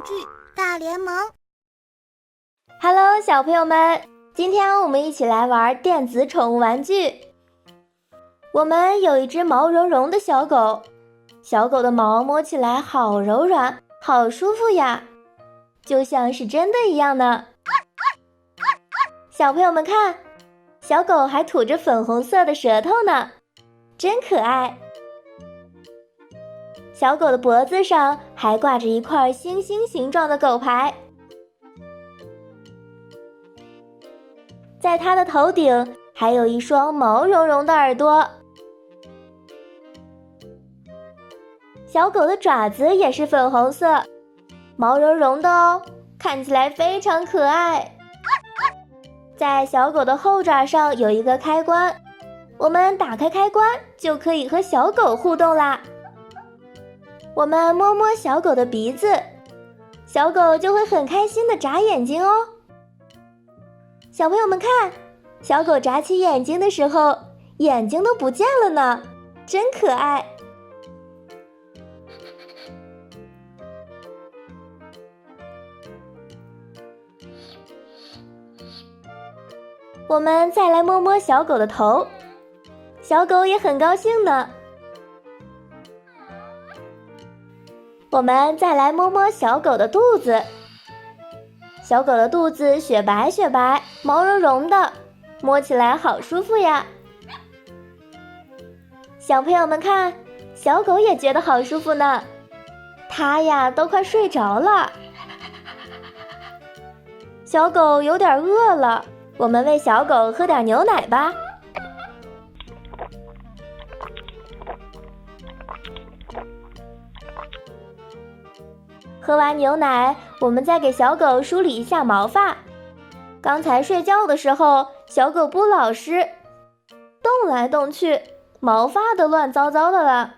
具大联盟。Hello， 小朋友们，今天我们一起来玩电子宠物玩具。我们有一只毛茸茸的小狗，小狗的毛摸起来好柔软，好舒服呀，就像是真的一样呢。小朋友们看，小狗还吐着粉红色的舌头呢，真可爱。小狗的脖子上还挂着一块星星形状的狗牌，在它的头顶还有一双毛茸茸的耳朵。小狗的爪子也是粉红色，毛茸茸的哦，看起来非常可爱。在小狗的后爪上有一个开关，我们打开开关就可以和小狗互动啦。我们摸摸小狗的鼻子，小狗就会很开心地眨眼睛哦。小朋友们看，小狗眨起眼睛的时候，眼睛都不见了呢，真可爱。我们再来摸摸小狗的头，小狗也很高兴呢。我们再来摸摸小狗的肚子，小狗的肚子雪白雪白，毛茸茸的，摸起来好舒服呀。小朋友们看，小狗也觉得好舒服呢，它呀都快睡着了。小狗有点饿了，我们喂小狗喝点牛奶吧。喝完牛奶，我们再给小狗梳理一下毛发。刚才睡觉的时候，小狗不老实，动来动去，毛发都乱糟糟的了。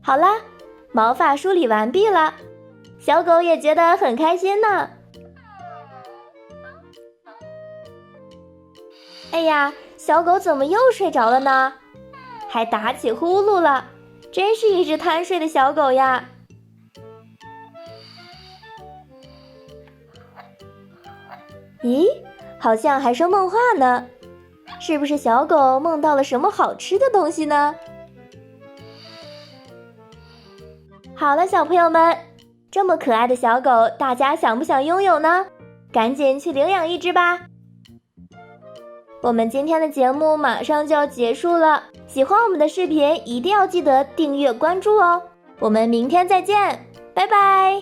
好啦，毛发梳理完毕了，小狗也觉得很开心呢。哎呀，小狗怎么又睡着了呢？还打起呼噜了，真是一只贪睡的小狗呀。咦，好像还说梦话呢，是不是小狗梦到了什么好吃的东西呢？好了，小朋友们，这么可爱的小狗，大家想不想拥有呢？赶紧去领养一只吧！我们今天的节目马上就要结束了，喜欢我们的视频一定要记得订阅关注哦！我们明天再见，拜拜！